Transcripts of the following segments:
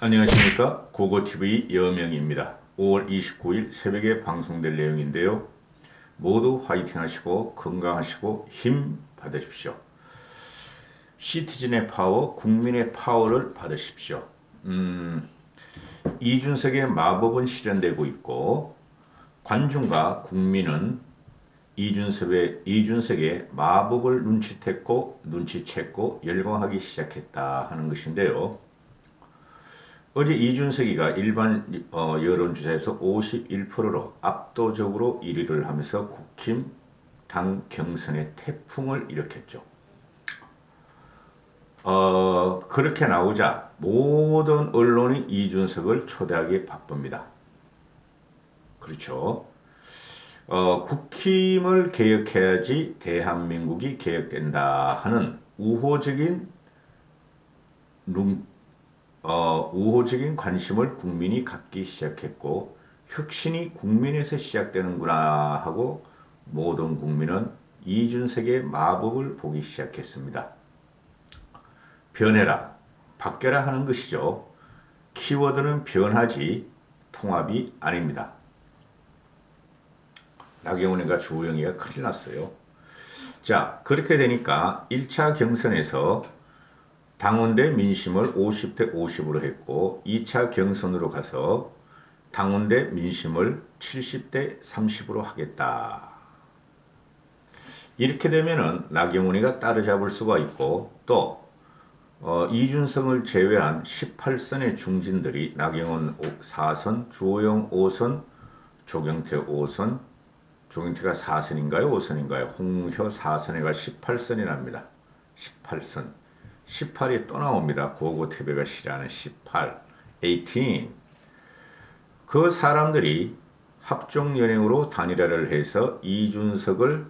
안녕하십니까. 고고TV 여명입니다. 5월 29일 새벽에 방송될 내용인데요. 모두 화이팅 하시고 건강하시고 힘 받으십시오. 시티즌의 파워, 국민의 파워를 받으십시오. 이준석의 마법은 실현되고 있고 관중과 국민은 이준석의 마법을 눈치챘고 열광하기 시작했다 하는 것인데요. 어제 이준석이가 일반 여론조사에서 51%로 압도적으로 1위를 하면서 국힘 당 경선의 태풍을 일으켰죠. 그렇게 나오자 모든 언론이 이준석을 초대하기 바쁩니다. 그렇죠. 국힘을 개혁해야지 대한민국이 개혁된다 하는 우호적인 관심을 국민이 갖기 시작했고 혁신이 국민에서 시작되는구나 하고 모든 국민은 이준석의 마법을 보기 시작했습니다. 변해라, 바뀌어라 하는 것이죠. 키워드는 변하지 통합이 아닙니다. 나경원이가 주호영이가 큰일 났어요. 자, 그렇게 되니까 1차 경선에서 당원대 민심을 50대 50으로 했고 2차 경선으로 가서 당원대 민심을 70대 30으로 하겠다. 이렇게 되면은 나경원이가 따라잡을 수가 있고 또 이준석을 제외한 18선의 중진들이 나경원 4선, 주호영 5선, 조경태 5선, 조경태가 4선인가요? 5선인가요? 홍효 4선에가 18선이 납니다. 18선. 18이 또 나옵니다. 고고TV가 싫어하는 18, 18. 그 사람들이 합종연행으로 단일화를 해서 이준석을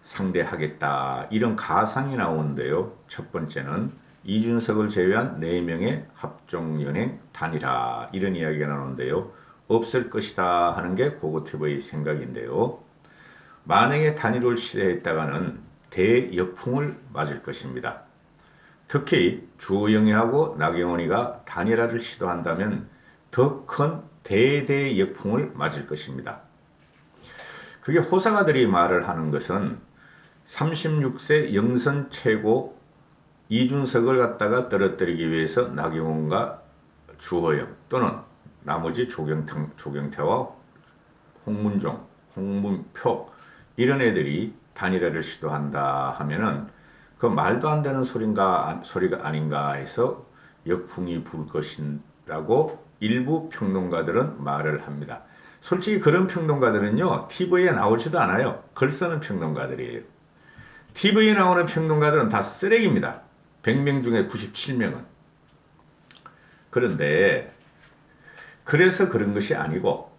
상대하겠다. 이런 가상이 나오는데요. 첫 번째는 이준석을 제외한 4명의 합종연행 단일화. 이런 이야기가 나오는데요. 없을 것이다 하는 게 고고TV의 생각인데요. 만약에 단일화를 시도했다가는 대역풍을 맞을 것입니다. 특히 주호영이하고 나경원이가 단일화를 시도한다면 더 큰 대대역풍을 맞을 것입니다. 그게 호사가들이 말을 하는 것은 36세 영선 최고 이준석을 갖다가 떨어뜨리기 위해서 나경원과 주호영 또는 나머지 조경태와 홍문종, 홍문표 이런 애들이 단일화를 시도한다 하면은 그 말도 안 되는 소리가 아닌가 해서 역풍이 불 것이라고 일부 평론가들은 말을 합니다. 솔직히 그런 평론가들은요, TV에 나오지도 않아요. 글 쓰는 평론가들이에요. TV에 나오는 평론가들은 다 쓰레기입니다. 100명 중에 97명은. 그런데 그래서 그런 것이 아니고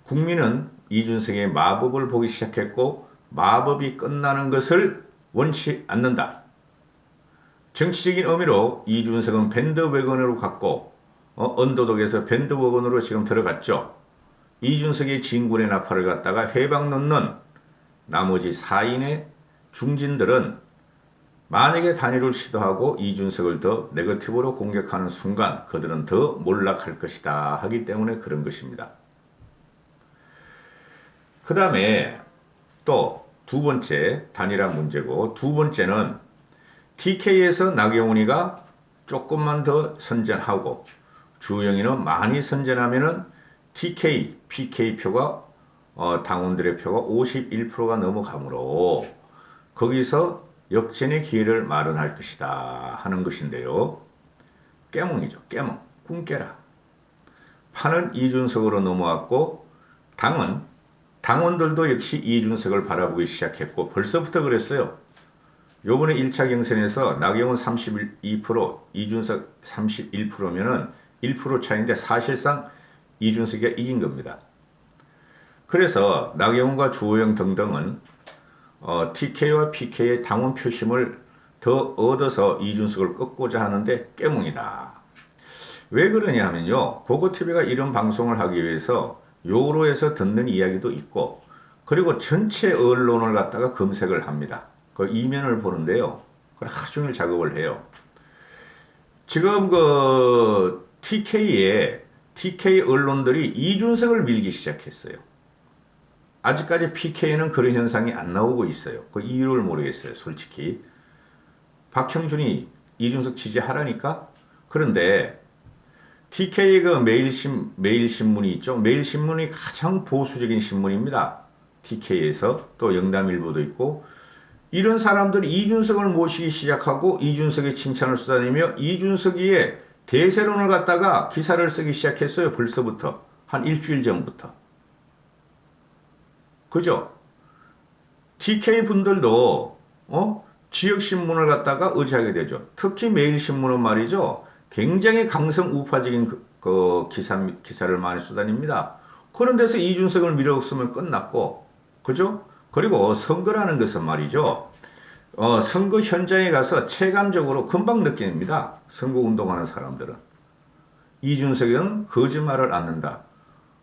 국민은 이준석의 마법을 보기 시작했고 마법이 끝나는 것을 원치 않는다. 정치적인 의미로 이준석은 밴드웨건으로 갔고 언더독에서 밴드웨건으로 지금 들어갔죠. 이준석의 진군의 나팔을 갖다가 회방 놓는 나머지 4인의 중진들은 만약에 단일을 시도하고 이준석을 더 네거티브로 공격하는 순간 그들은 더 몰락할 것이다 하기 때문에 그런 것입니다. 그 다음에 또 두 번째 단일화 문제고 두 번째는 TK에서 나경원이가 조금만 더 선전하고 주호영이는 많이 선전하면은 TK, PK 표가 당원들의 표가 51%가 넘어가므로 거기서 역전의 기회를 마련할 것이다 하는 것인데요. 깨몽이죠. 깨몽. 꿈 깨라. 판은 이준석으로 넘어왔고 당원들도 역시 이준석을 바라보기 시작했고 벌써부터 그랬어요. 요번에 1차 경선에서 나경원 32%, 이준석 31%면은 1% 차이인데 사실상 이준석이 이긴 겁니다. 그래서 나경원과 주호영 등등은 TK와 PK의 당원 표심을 더 얻어서 이준석을 꺾고자 하는데 깨몽이다. 왜 그러냐 하면요. 고고TV가 이런 방송을 하기 위해서 요로에서 듣는 이야기도 있고 그리고 전체 언론을 갖다가 검색을 합니다. 그 이면을 보는데요. 그걸 하루 종일 작업을 해요. 지금 그 TK 언론들이 이준석을 밀기 시작했어요. 아직까지 PK는 그런 현상이 안 나오고 있어요. 그 이유를 모르겠어요, 솔직히. 박형준이 이준석 지지하라니까? 그런데 TK 그 매일 신문이 있죠. 매일 신문이 가장 보수적인 신문입니다. TK에서 또 영담일보도 있고 이런 사람들이 이준석을 모시기 시작하고 이준석의 칭찬을 쏟아내며 이준석이의 대세론을 갖다가 기사를 쓰기 시작했어요. 벌써부터 한 일주일 전부터. 그죠? TK 분들도 지역 신문을 갖다가 의지하게 되죠. 특히 매일 신문은 말이죠. 굉장히 강성 우파적인 기사를 많이 쏟아냅니다. 그런 데서 이준석을 밀어쓰면 끝났고, 그죠? 그리고 선거라는 것은 말이죠. 선거 현장에 가서 체감적으로 금방 느낍니다. 선거 운동하는 사람들은. 이준석은 거짓말을 않는다.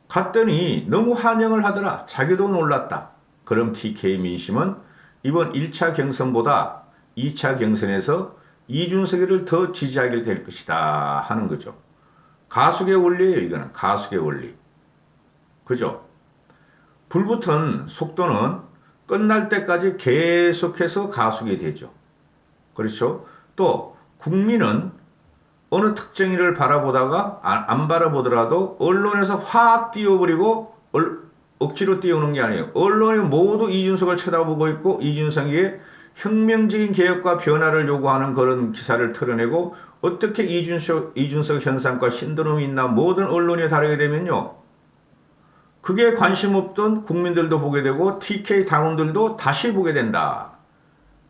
갔더니 너무 환영을 하더라. 자기도 놀랐다. 그럼 TK 민심은 이번 1차 경선보다 2차 경선에서 이준석이를 더 지지하게 될 것이다 하는 거죠. 가속의 원리예요. 이거는 가속의 원리. 그죠? 불붙은 속도는 끝날 때까지 계속해서 가속이 되죠. 그렇죠? 또 국민은 어느 특정인을 바라보다가 안 바라보더라도 언론에서 확 띄워버리고 억지로 띄우는 게 아니에요. 언론이 모두 이준석을 쳐다보고 있고 이준석의 혁명적인 개혁과 변화를 요구하는 그런 기사를 틀어내고 어떻게 이준석 현상과 신드롬이 있나 모든 언론이 다르게 되면요. 그게 관심 없던 국민들도 보게 되고 TK 당원들도 다시 보게 된다.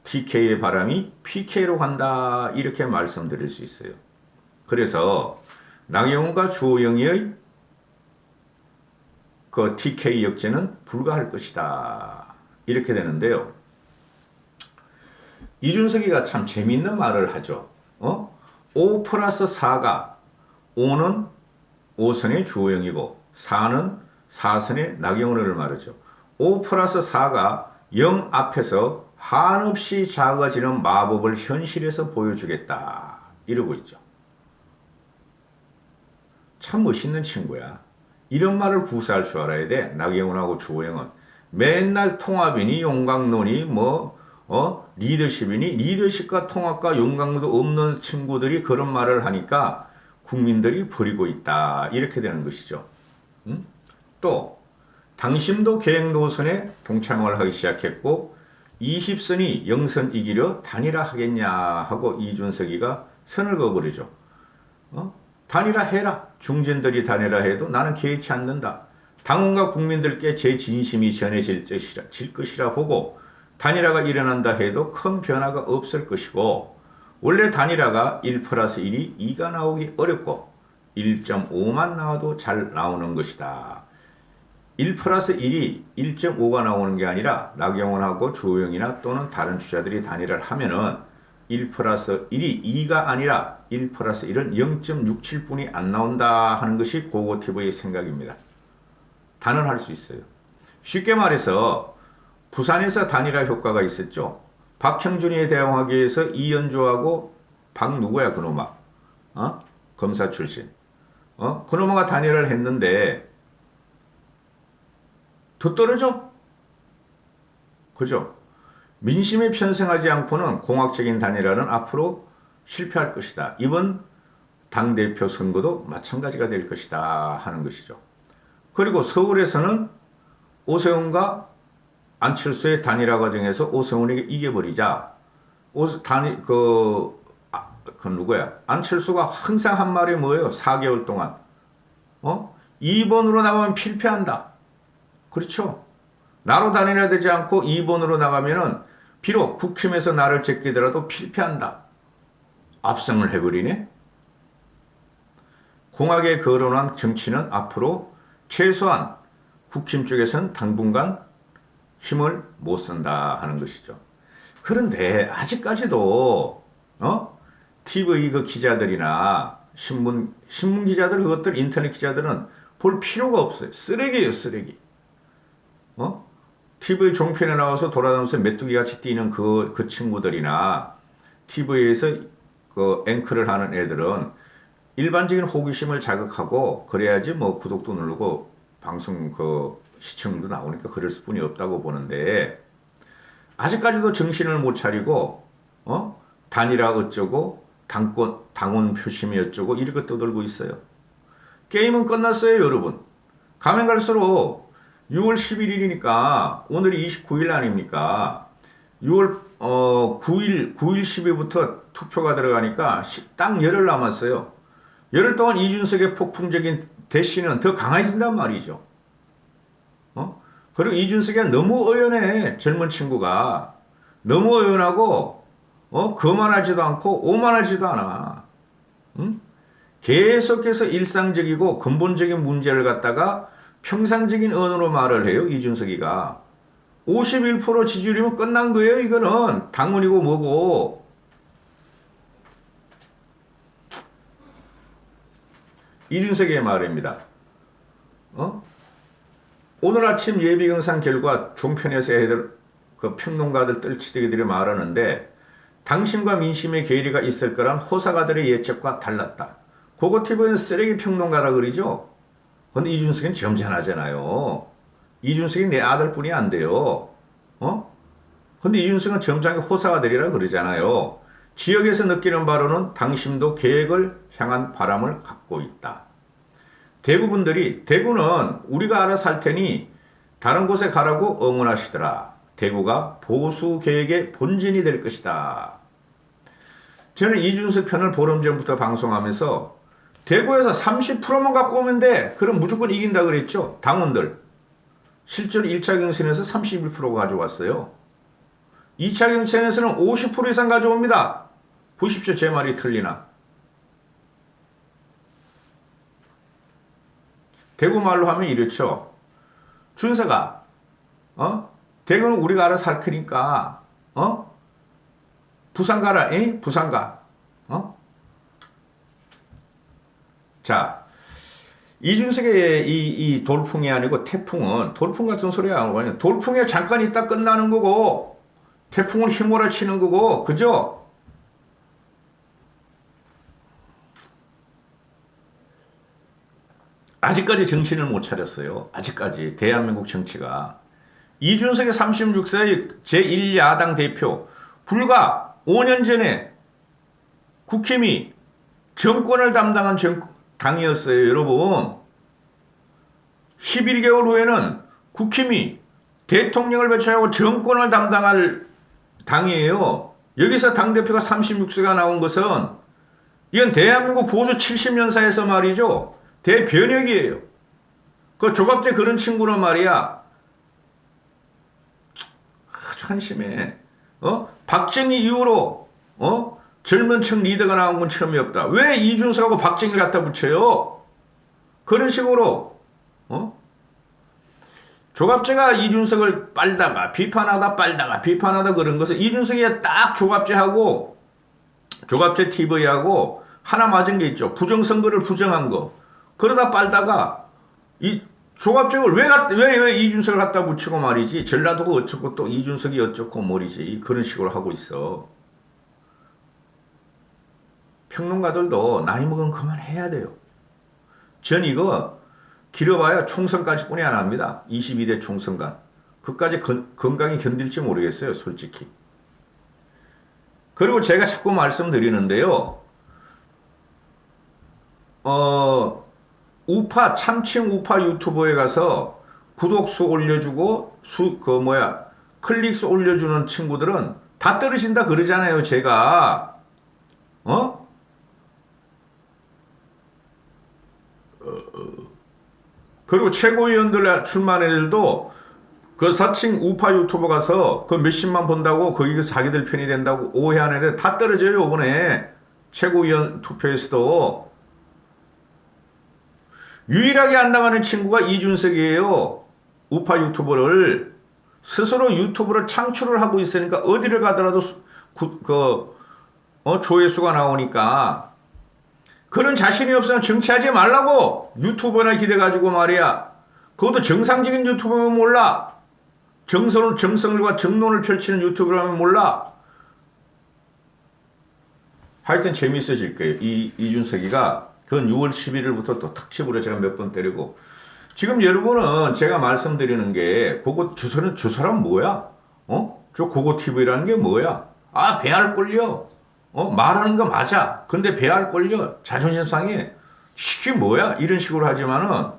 TK의 바람이 PK로 간다. 이렇게 말씀드릴 수 있어요. 그래서 나경원과 주호영의 그 TK 역전은 불가할 것이다. 이렇게 되는데요. 이준석이가 참 재밌는 말을 하죠. 5 플러스 4가 5는 5선의 주호영이고 4는 4선의 나경원을 말하죠. 5 플러스 4가 0 앞에서 한없이 작아지는 마법을 현실에서 보여주겠다. 이러고 있죠. 참 멋있는 친구야. 이런 말을 구사할 줄 알아야 돼. 나경원하고 주호영은. 맨날 통합이니 용광론이 리더십이니 리더십과 통합과 용광론도 없는 친구들이 그런 말을 하니까 국민들이 버리고 있다. 이렇게 되는 것이죠. 또 당심도 계획 노선에 동참을 하기 시작했고 20선이 0선 이기려 단일화하겠냐 하고 이준석이가 선을 그어버리죠. 단일화해라. 중진들이 단일화해도 나는 개의치 않는다. 당원과 국민들께 제 진심이 전해질 것이라 보고 단일화가 일어난다 해도 큰 변화가 없을 것이고 원래 단일화가 1 플러스 1이 2가 나오기 어렵고 1.5만 나와도 잘 나오는 것이다. 1 플러스 1이 1.5가 나오는 게 아니라 나경원하고 주호영이나 또는 다른 주자들이 단일화를 하면은 1 플러스 1이 2가 아니라 1 플러스 1은 0.67분이 안 나온다 하는 것이 고고TV의 생각입니다. 단언할 수 있어요. 쉽게 말해서 부산에서 단일화 효과가 있었죠. 박형준이에 대항하기 위해서 이현주하고 누구야 그놈아? 검사 출신. 그놈아가 단일화를 했는데 더 떨어져? 그죠? 민심에 편승하지 않고는 공학적인 단일화는 앞으로 실패할 것이다. 이번 당대표 선거도 마찬가지가 될 것이다 하는 것이죠. 그리고 서울에서는 오세훈과 안철수의 단일화 과정에서 오세훈에게 이겨버리자. 누구야? 안철수가 항상 한 말이 뭐예요? 4개월 동안. 2번으로 나가면 필패한다. 그렇죠? 나로 단일화되지 않고 2번으로 나가면은 비록 국힘에서 나를 제끼더라도 필패한다. 압승을 해버리네. 공학에 거론한 정치는 앞으로 최소한 국힘 쪽에서는 당분간 힘을 못 쓴다 하는 것이죠. 그런데 아직까지도 TV 그 기자들이나 신문 기자들 그것들 인터넷 기자들은 볼 필요가 없어요. 쓰레기예요, 쓰레기. TV 종편에 나와서 돌아다니면서 메뚜기 같이 뛰는 그 친구들이나 TV에서 그 앵커를 하는 애들은 일반적인 호기심을 자극하고 그래야지 뭐 구독도 누르고 방송 그 시청도 나오니까 그럴 수뿐이 없다고 보는데 아직까지도 정신을 못 차리고 단일화 어쩌고 당원 표심이 어쩌고 이렇게 떠들고 있어요. 게임은 끝났어요, 여러분. 가면 갈수록 6월 11일이니까 오늘이 29일 아닙니까? 6월 9일 10일부터 투표가 들어가니까 딱 열흘 남았어요. 열흘 동안 이준석의 폭풍적인 대시는 더 강해진단 말이죠. 그리고 이준석이 너무 의연해. 젊은 친구가 너무 의연하고 거만하지도 않고 오만하지도 않아. 응? 계속해서 일상적이고 근본적인 문제를 갖다가 평상적인 언어로 말을 해요. 이준석이가 51% 지지율이면 끝난 거예요. 이거는 당원이고 뭐고. 이준석의 말입니다. 오늘 아침 예비경선 결과 종편에서 애들 그 평론가들 떨치대기들이 말하는데 당신과 민심의 괴리가 있을 거란 호사가들의 예측과 달랐다. 고고TV는 쓰레기 평론가라 그러죠. 근데 이준석은 점잖하잖아요. 이준석이 내 아들뿐이 안 돼요. 근데 이준석은 점잖게 호사가들이라 그러잖아요. 지역에서 느끼는 바로는 당신도 계획을 향한 바람을 갖고 있다. 대구 분들이 대구는 우리가 알아서 할 테니 다른 곳에 가라고 응원하시더라. 대구가 보수 계획의 본진이 될 것이다. 저는 이준석 편을 보름 전부터 방송하면서 대구에서 30%만 갖고 오면 돼. 그럼 무조건 이긴다 그랬죠. 당원들. 실제로 1차 경선에서 31%가 가져왔어요. 2차 경선에서는 50% 이상 가져옵니다. 보십시오. 제 말이 틀리나. 대구 말로 하면 이렇죠. 준서가 대구는 우리가 알아서 할 테니까 부산 가라. 부산 가. 자, 이준석의 이 돌풍이 아니고 태풍은 돌풍 같은 소리 안 하고 돌풍에 잠깐 있다 끝나는 거고 태풍을 휘몰아치는 거고 그죠? 아직까지 정신을 못 차렸어요. 아직까지 대한민국 정치가. 이준석의 36세의 제1야당 대표 불과 5년 전에 국힘이 정권을 담당한 당이었어요. 여러분 11개월 후에는 국힘이 대통령을 배출하고 정권을 담당할 당이에요. 여기서 당대표가 36세가 나온 것은 이건 대한민국 보수 70년사에서 말이죠. 대변혁이에요. 그 조갑재 그런 친구는 말이야. 아주 한심해. 박정희 이후로 젊은 층 리더가 나온 건 처음이 없다. 왜 이준석하고 박정희를 갖다 붙여요? 그런 식으로 조갑재가 이준석을 빨다가 비판하다 빨다가 비판하다 그런 것은 이준석이 딱 조갑재하고 조갑재 TV하고 하나 맞은 게 있죠. 부정선거를 부정한 거. 그러다 빨다가 이 조갑재를 왜 이준석을 갖다 붙이고 말이지. 전라도가 어쩌고 또 이준석이 어쩌고 뭐리지. 그런 식으로 하고 있어. 평론가들도 나이 먹으면 그만해야 돼요. 전 이거 길어봐야 총선까지 뿐이 안 합니다. 22대 총선간. 그까지 건강히 견딜지 모르겠어요. 솔직히. 그리고 제가 자꾸 말씀드리는데요. 참칭 우파 유튜버에 가서 구독수 올려주고 클릭수 올려주는 친구들은 다 떨어진다 그러잖아요. 제가 그리고 최고위원들 출마한 애들도 그 사칭 우파 유튜버 가서 그 몇십만 본다고 거기서 자기들 편이 된다고 오해하는 애들 다 떨어져요. 이번에 최고위원 투표에서도 유일하게 안 나가는 친구가 이준석이에요. 우파 유튜버를 스스로 유튜브를 창출을 하고 있으니까 어디를 가더라도 조회수가 나오니까 그런 자신이 없으면 정치하지 말라고. 유튜버나 기대가지고 말이야. 그것도 정상적인 유튜버면 몰라. 정성과 정론을 펼치는 유튜버라면 몰라. 하여튼 재미있어질 거예요. 이준석이가 그 6월 11일부터 또 특집으로 제가 몇 번 때리고 지금 여러분은 제가 말씀드리는 게 그거 저 사람 뭐야? 저 고고 TV라는 게 뭐야? 아, 배알 꼴려. 말하는 거 맞아. 근데 배알 꼴려. 자존심 상해. 이게 뭐야? 이런 식으로 하지만은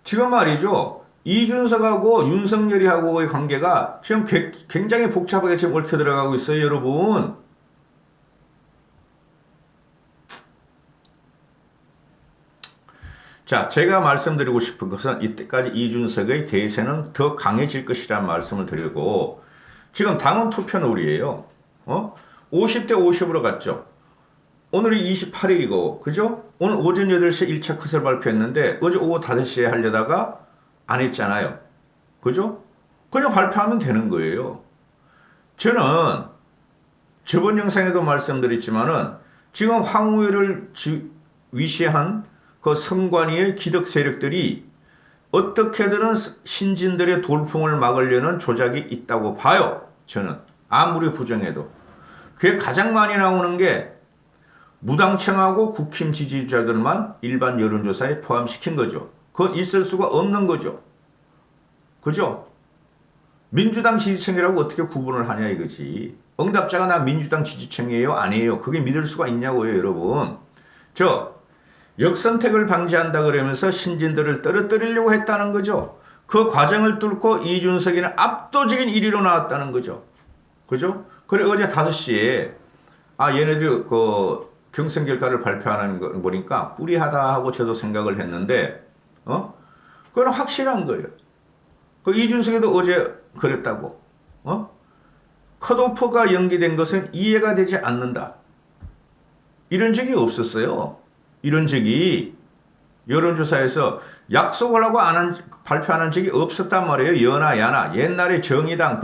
지금 말이죠. 이준석하고 윤석열이하고의 관계가 지금 굉장히 복잡하게 지금 얽혀 들어가고 있어요, 여러분. 자, 제가 말씀드리고 싶은 것은 이때까지 이준석의 대세는 더 강해질 것이라는 말씀을 드리고 지금 당원 투표놀이에요. 50대 50으로 갔죠. 오늘이 28일이고, 그죠? 오늘 오전 8시에 1차 컷을 발표했는데 어제 오후 5시에 하려다가 안 했잖아요. 그죠? 그냥 발표하면 되는 거예요. 저는 저번 영상에도 말씀드렸지만은 지금 황우여를 위시한 그 선관위의 기득 세력들이 어떻게든 신진들의 돌풍을 막으려는 조작이 있다고 봐요. 저는 아무리 부정해도. 그게 가장 많이 나오는 게 무당청하고 국힘 지지자들만 일반 여론조사에 포함시킨 거죠. 그건 있을 수가 없는 거죠. 그죠? 민주당 지지층이라고 어떻게 구분을 하냐 이거지. 응답자가 나 민주당 지지층이에요? 아니에요? 그게 믿을 수가 있냐고요, 여러분. 역선택을 방지한다 그러면서 신진들을 떨어뜨리려고 했다는 거죠. 그 과정을 뚫고 이준석이는 압도적인 1위로 나왔다는 거죠. 그죠? 그래 어제 5시에 얘네들 그 경선 결과를 발표하는 거 보니까 뿌리하다 하고 저도 생각을 했는데 그건 확실한 거예요. 그 이준석이도 어제 그랬다고. 컷오프가 연기된 것은 이해가 되지 않는다. 이런 적이 없었어요. 이런 적이 여론조사에서 약속을 하고 발표하는 적이 없었단 말이에요. 여나 야나. 옛날에 정의당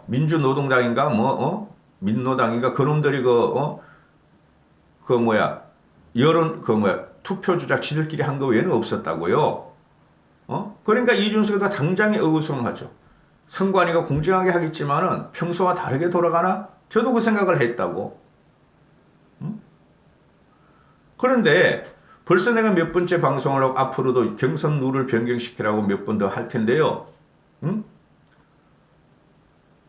민주노동당인가 민노당인가 그놈들이 투표 조작 지들끼리 한 거 외에는 없었다고요. 그러니까 이준석도 당장에 의구심하죠. 선관위가 공정하게 하겠지만은 평소와 다르게 돌아가나? 저도 그 생각을 했다고. 그런데 벌써 내가 몇 번째 방송을 하고 앞으로도 경선 룰을 변경시키라고 몇 번 더 할 텐데요.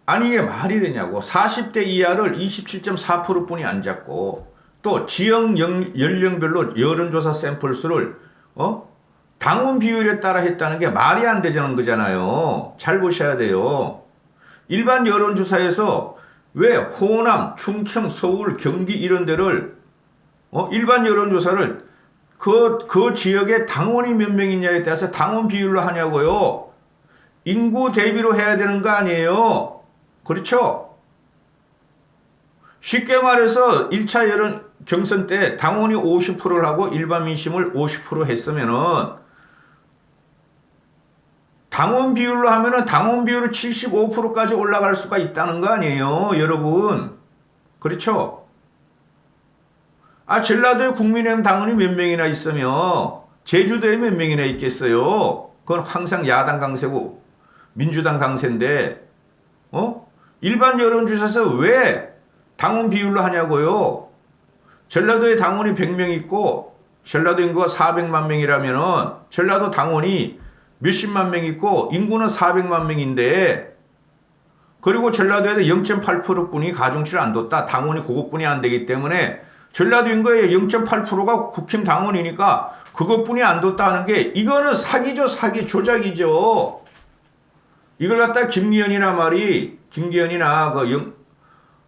아니 이게 말이 되냐고. 40대 이하를 27.4% 뿐이 안 잡고 또 지역 연령별로 여론조사 샘플 수를 당원 비율에 따라 했다는 게 말이 안 되자는 거잖아요. 잘 보셔야 돼요. 일반 여론조사에서 왜 호남, 충청, 서울, 경기 이런 데를 일반 여론조사를 그 지역에 당원이 몇 명이냐에 따라서 당원 비율로 하냐고요. 인구 대비로 해야 되는 거 아니에요. 그렇죠? 쉽게 말해서 1차 여론 경선 때 당원이 50%를 하고 일반 민심을 50% 했으면은 당원 비율로 하면은 당원 비율이 75%까지 올라갈 수가 있다는 거 아니에요, 여러분. 그렇죠? 전라도에 국민의힘 당원이 몇 명이나 있으며 제주도에 몇 명이나 있겠어요. 그건 항상 야당 강세고 민주당 강세인데 일반 여론조사에서 왜 당원 비율로 하냐고요. 전라도에 당원이 100명 있고 전라도 인구가 400만 명이라면은 전라도 당원이 몇십만 명 있고 인구는 400만 명인데 그리고 전라도에도 0.8%뿐이 가중치를 안 뒀다. 당원이 그것뿐이 안 되기 때문에 전라도 인구의 0.8%가 국힘 당원이니까 그것뿐이 안 뒀다 하는 게 이거는 사기죠. 사기 조작이죠. 이걸 갖다 김기현이나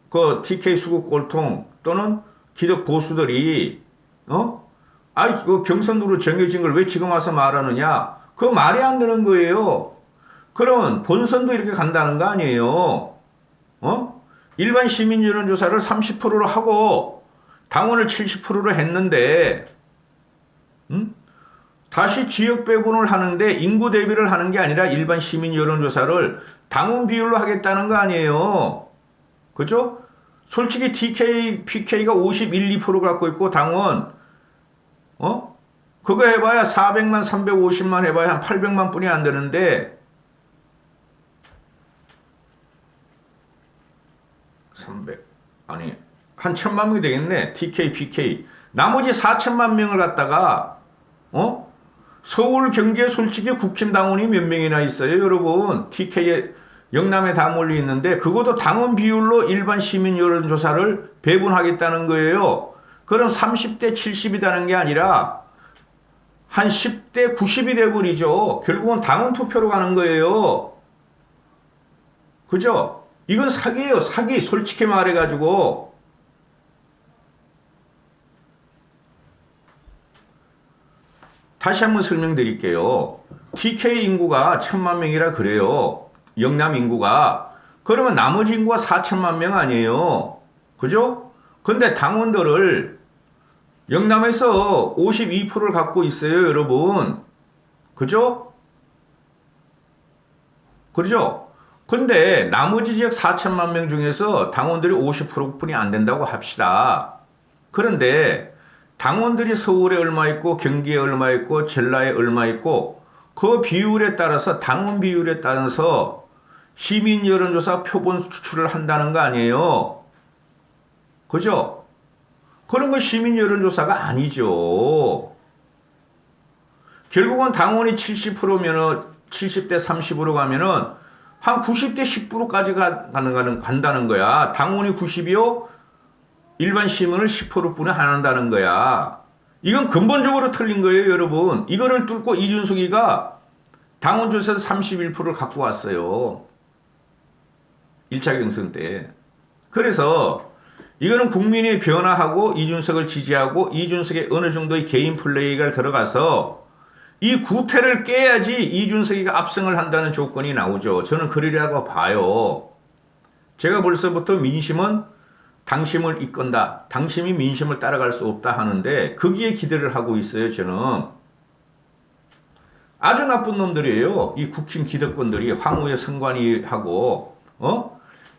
그 TK 수국 꼴통 또는 기득 보수들이 그 경선으로 정해진 걸 왜 지금 와서 말하느냐? 그거 말이 안 되는 거예요. 그러면 본선도 이렇게 간다는 거 아니에요. 일반 시민 여론조사를 30%로 하고 당원을 70%로 했는데 다시 지역 배분을 하는데 인구 대비를 하는 게 아니라 일반 시민 여론조사를 당원 비율로 하겠다는 거 아니에요. 그죠? 솔직히 PK가 51, 2% 갖고 있고 당원 그거 해봐야 400만, 350만 해봐야 한 800만 뿐이 안 되는데 300 아니 한 1,000만 명이 되겠네. TK, PK. 나머지 4천만 명을 갖다가 서울 경기에 솔직히 국힘 당원이 몇 명이나 있어요, 여러분. TK에 영남에 다 몰려 있는데 그것도 당원 비율로 일반 시민 여론조사를 배분하겠다는 거예요. 그럼 30대 70이라는 게 아니라 한 10대 90이 돼버리죠. 결국은 당원 투표로 가는 거예요. 그죠? 이건 사기예요, 사기. 솔직히 말해가지고. 다시 한번 설명드릴게요. TK 인구가 1,000만 명이라 그래요. 영남 인구가. 그러면 나머지 인구가 4천만 명 아니에요. 그죠? 근데 당원들을 영남에서 52%를 갖고 있어요, 여러분. 그죠? 그죠? 근데 나머지 지역 4천만 명 중에서 당원들이 50%뿐이 안 된다고 합시다. 그런데 당원들이 서울에 얼마 있고 경기에 얼마 있고 전라에 얼마 있고 그 비율에 따라서 당원 비율에 따라서 시민 여론조사 표본 수출을 한다는 거 아니에요. 그죠? 그런 건 시민 여론조사가 아니죠. 결국은 당원이 70%면은 70대 30으로 가면은 한 90대 10%까지 간다는 거야. 당원이 90이요. 일반 시민을 10%뿐이 안 한다는 거야. 이건 근본적으로 틀린 거예요, 여러분. 이거를 뚫고 이준석이가 당원조사에서 31%를 갖고 왔어요. 1차 경선 때. 그래서 이거는 국민이 변화하고 이준석을 지지하고 이준석의 어느 정도의 개인 플레이가 들어가서 이 구태를 깨야지 이준석이가 압승을 한다는 조건이 나오죠. 저는 그러리라고 봐요. 제가 벌써부터 민심은 당심을 이끈다. 당심이 민심을 따라갈 수 없다 하는데 거기에 기대를 하고 있어요. 저는. 아주 나쁜 놈들이에요. 이 국힘 기득권들이 황우의 선관위하고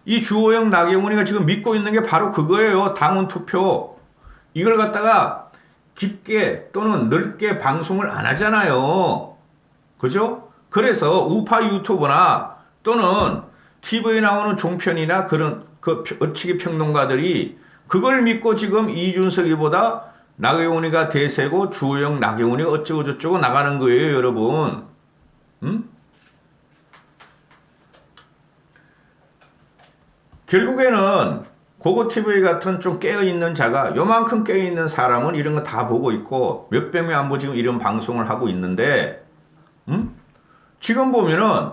이 주호영 나경원이가 지금 믿고 있는 게 바로 그거예요. 당원 투표. 이걸 갖다가 깊게 또는 넓게 방송을 안 하잖아요. 그죠? 그래서 우파 유튜버나 또는 TV에 나오는 종편이나 그런 그 어치기 평론가들이 그걸 믿고 지금 이준석이보다 나경원이가 대세고 주호영 나경원이가 어쩌고 저쩌고 나가는 거예요, 여러분. 결국에는 고고TV 같은 좀 깨어있는 자가 요만큼 깨어있는 사람은 이런 거 다 보고 있고 몇백 명 안 보고 지금 이런 방송을 하고 있는데 지금 보면은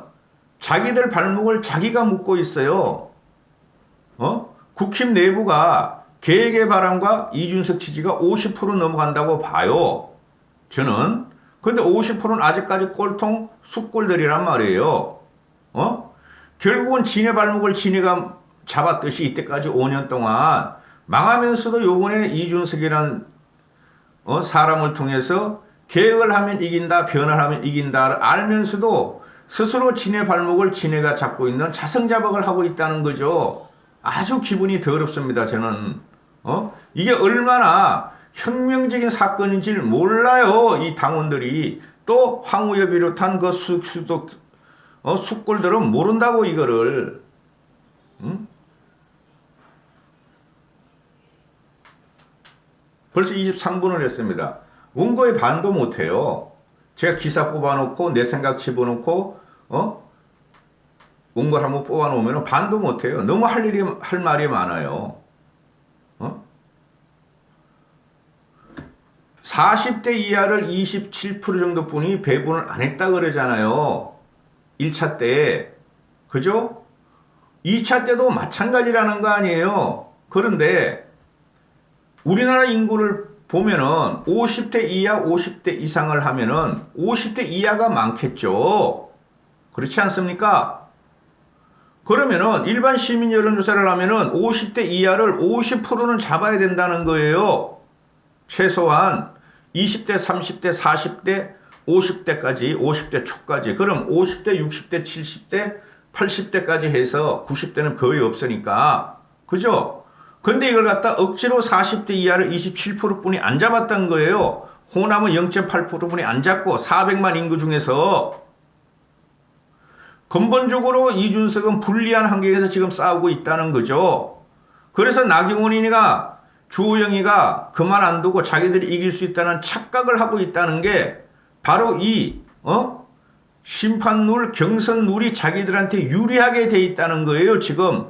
자기들 발목을 자기가 묶고 있어요. 국힘 내부가 개혁의 바람과 이준석 지지가 50% 넘어간다고 봐요. 저는. 근데 50%는 아직까지 꼴통 숫골들이란 말이에요. 결국은 지네 발목을 지네가 잡았듯이 이때까지 5년 동안 망하면서도 요번에 이준석이란 사람을 통해서 개혁을 하면 이긴다, 변화를 하면 이긴다를 알면서도 스스로 지네 발목을 지네가 잡고 있는 자성자박을 하고 있다는 거죠. 아주 기분이 더럽습니다, 저는. 이게 얼마나 혁명적인 사건인지를 몰라요, 이 당원들이. 또 황우여 비롯한 그 숙골들은 모른다고, 이거를. 벌써 23분을 했습니다. 원고에 반도 못해요. 제가 기사 뽑아놓고 내 생각 집어넣고 원고를 한번 뽑아놓으면 반도 못해요. 너무 할 말이 많아요. 40대 이하를 27% 정도뿐이 배분을 안 했다 그러잖아요. 1차 때. 그죠? 2차 때도 마찬가지라는 거 아니에요. 그런데 우리나라 인구를 보면은 50대 이하, 50대 이상을 하면은 50대 이하가 많겠죠. 그렇지 않습니까? 그러면은 일반 시민 여론조사를 하면은 50대 이하를 50%는 잡아야 된다는 거예요. 최소한 20대, 30대, 40대, 50대까지, 50대 초까지. 그럼 50대, 60대, 70대, 80대까지 해서 90대는 거의 없으니까. 그죠? 근데 이걸 갖다 억지로 40대 이하를 27%뿐이 안 잡았던 거예요. 호남은 0.8%뿐이 안 잡고 400만 인구 중에서. 근본적으로 이준석은 불리한 환경에서 지금 싸우고 있다는 거죠. 그래서 나경원이가 주호영이가 그만 안 두고 자기들이 이길 수 있다는 착각을 하고 있다는 게 바로 이 심판룰, 경선룰이 자기들한테 유리하게 돼 있다는 거예요. 지금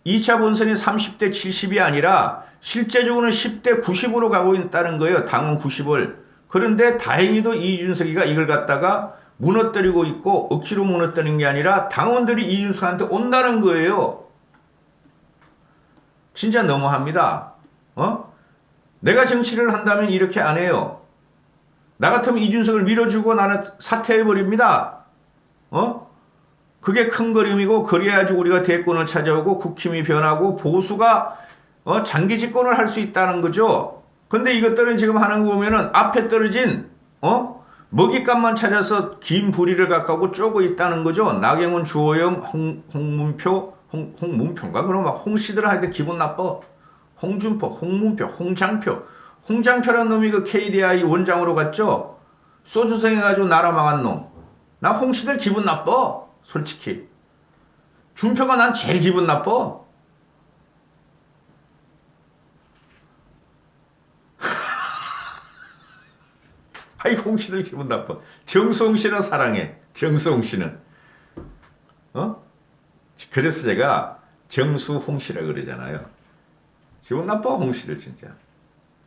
2차 본선이 30대 70이 아니라 실제적으로는 10대 90으로 가고 있다는 거예요. 당원 90을. 그런데 다행히도 이준석이가 이걸 갖다가 무너뜨리고 있고 억지로 무너뜨리는 게 아니라 당원들이 이준석한테 온다는 거예요. 진짜 너무합니다. 내가 정치를 한다면 이렇게 안 해요. 나 같으면 이준석을 밀어주고 나는 사퇴해버립니다. 그게 큰 그림이고 그래야지 우리가 대권을 찾아오고 국힘이 변하고 보수가 장기 집권을 할 수 있다는 거죠. 근데 이것들은 지금 하는 거 보면은 앞에 떨어진 먹잇감만 찾아서 긴 부리를 갖고 쪼고 있다는 거죠. 나경원, 주호영, 홍문표인가? 그럼 막 홍씨들 할 때 기분 나빠. 홍준표, 홍문표, 홍장표. 홍장표란 놈이 그 KDI 원장으로 갔죠. 소주성 해가지고 나라 망한 놈. 나 홍씨들 기분 나빠. 솔직히. 준표가 난 제일 기분 나빠. 아이 홍씨들 기분 나빠. 정수홍 씨는 사랑해. 정수홍 씨는. 그래서 제가 정수홍 씨라 그러잖아요. 기분 나빠 홍씨들 진짜.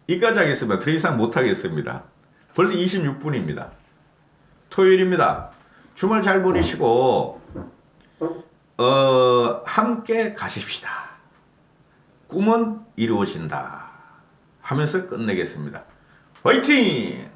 이까지 하겠습니다. 더 이상 못하겠습니다. 벌써 26분입니다. 토요일입니다. 주말 잘 보내시고 함께 가십시다. 꿈은 이루어진다 하면서 끝내겠습니다. 화이팅!